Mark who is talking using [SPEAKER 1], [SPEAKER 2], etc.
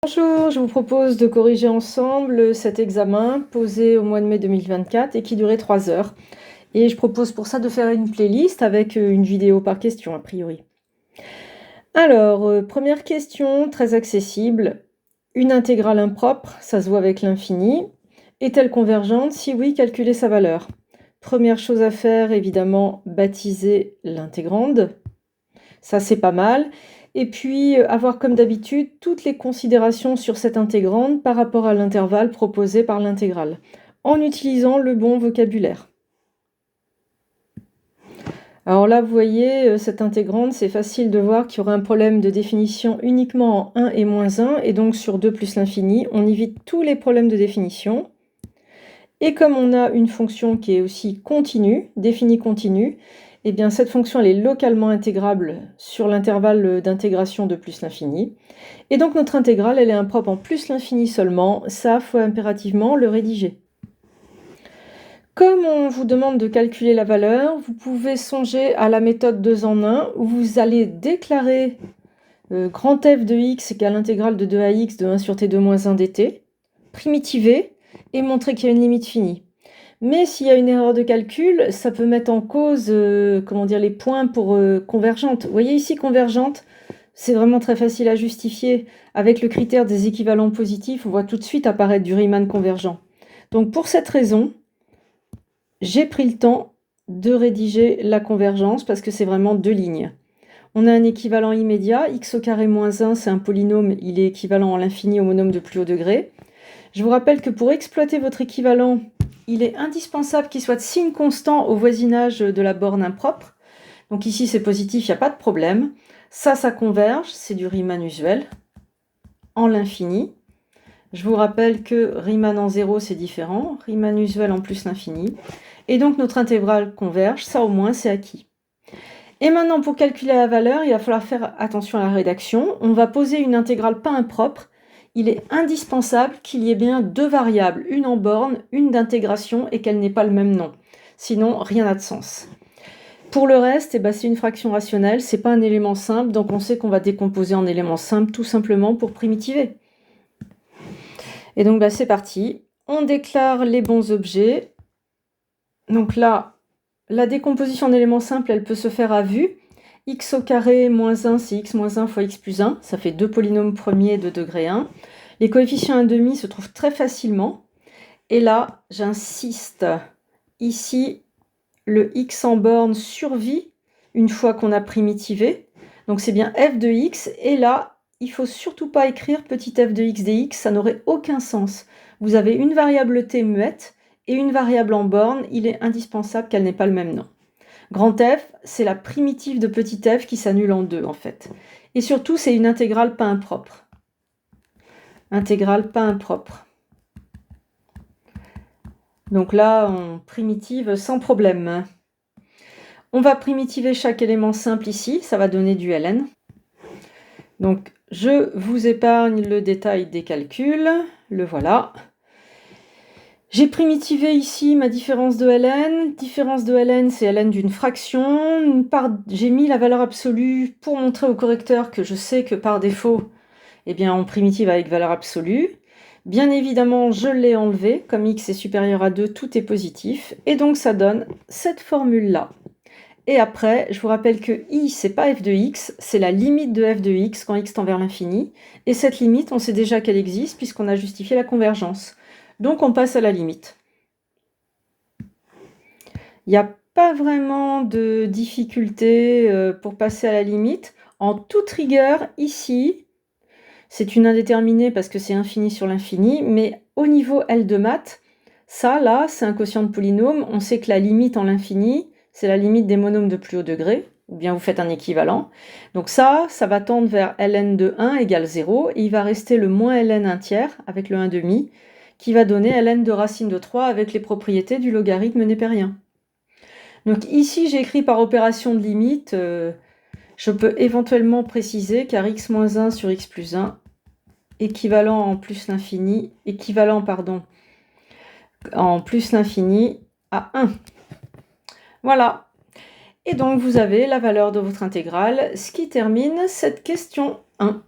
[SPEAKER 1] Bonjour, je vous propose de corriger ensemble cet examen posé au mois de mai 2024 et qui durait 3 heures. Et je propose pour ça de faire une playlist avec une vidéo par question a priori. Alors, première question, très accessible. Une intégrale impropre, ça se voit avec l'infini. Est-elle convergente? Si oui, calculez sa valeur. Première chose à faire, évidemment, baptiser l'intégrande. Ça, c'est pas mal. Et puis, avoir comme d'habitude toutes les considérations sur cette intégrande par rapport à l'intervalle proposé par l'intégrale, en utilisant le bon vocabulaire. Alors là, vous voyez, cette intégrande, c'est facile de voir qu'il y aura un problème de définition uniquement en 1 et moins 1, et donc sur 2 plus l'infini, on évite tous les problèmes de définition. Et comme on a une fonction qui est aussi continue, définie continue, eh bien cette fonction elle est localement intégrable sur l'intervalle d'intégration de plus l'infini. Et donc notre intégrale elle est impropre en plus l'infini seulement, ça faut impérativement le rédiger. Comme on vous demande de calculer la valeur, vous pouvez songer à la méthode 2 en 1 où vous allez déclarer grand f de x égale l'intégrale de 2ax de 1 sur t2 moins 1 dt, primitiver et montrer qu'il y a une limite finie. Mais s'il y a une erreur de calcul, ça peut mettre en cause les points pour convergente. Vous voyez ici, convergente, c'est vraiment très facile à justifier. Avec le critère des équivalents positifs, on voit tout de suite apparaître du Riemann convergent. Donc pour cette raison, j'ai pris le temps de rédiger la convergence parce que c'est vraiment 2 lignes. On a un équivalent immédiat, x au carré moins 1, c'est un polynôme, il est équivalent à l'infini au monôme de plus haut degré. Je vous rappelle que pour exploiter votre équivalent, il est indispensable qu'il soit de signe constant au voisinage de la borne impropre. Donc ici c'est positif, il n'y a pas de problème. Ça converge, c'est du Riemann usuel en l'infini. Je vous rappelle que Riemann en 0 c'est différent, Riemann usuel en plus l'infini. Et donc notre intégrale converge, ça au moins c'est acquis. Et maintenant pour calculer la valeur, il va falloir faire attention à la rédaction. On va poser une intégrale pas impropre. Il est indispensable qu'il y ait bien 2 variables, une en borne, une d'intégration et qu'elle n'ait pas le même nom. Sinon, rien n'a de sens. Pour le reste, c'est une fraction rationnelle, c'est pas un élément simple, donc on sait qu'on va décomposer en éléments simples tout simplement pour primitiver. Et donc c'est parti. On déclare les bons objets. Donc là, la décomposition en éléments simples, elle peut se faire à vue. X au carré moins 1, c'est x moins 1 fois x plus 1. Ça fait 2 polynômes premiers de degré 1. Les coefficients 1,5 se trouvent très facilement. Et là, j'insiste, ici, le x en borne survit une fois qu'on a primitivé. Donc c'est bien f de x. Et là, il ne faut surtout pas écrire petit f de x dx, ça n'aurait aucun sens. Vous avez une variable t muette et une variable en borne. Il est indispensable qu'elle n'ait pas le même nom. Grand F, c'est la primitive de petit f qui s'annule en 2 en fait. Et surtout, c'est une intégrale pas impropre. Intégrale pas impropre. Donc là, on primitive sans problème. On va primitiver chaque élément simple ici, ça va donner du ln. Donc je vous épargne le détail des calculs, le voilà. J'ai primitivé ici ma différence de ln. Différence de ln, c'est ln d'une fraction. J'ai mis la valeur absolue pour montrer au correcteur que je sais que par défaut, on primitive avec valeur absolue. Bien évidemment, je l'ai enlevé. Comme x est supérieur à 2, tout est positif. Et donc, ça donne cette formule-là. Et après, je vous rappelle que i, c'est pas f de x, c'est la limite de f de x quand x tend vers l'infini. Et cette limite, on sait déjà qu'elle existe puisqu'on a justifié la convergence. Donc on passe à la limite. Il n'y a pas vraiment de difficulté pour passer à la limite. En toute rigueur, ici, c'est une indéterminée parce que c'est infini sur l'infini, mais au niveau L de maths, ça, là, c'est un quotient de polynôme. On sait que la limite en l'infini, c'est la limite des monômes de plus haut degré, ou bien vous faites un équivalent. Donc ça va tendre vers ln de 1 égale 0, et il va rester le moins ln 1 tiers avec le 1 demi, qui va donner ln de racine de 3 avec les propriétés du logarithme népérien. Donc ici, j'ai écrit par opération de limite, je peux éventuellement préciser car x moins 1 sur x plus 1, équivalent en plus l'infini, en plus l'infini à 1. Voilà. Et donc, vous avez la valeur de votre intégrale, ce qui termine cette question 1.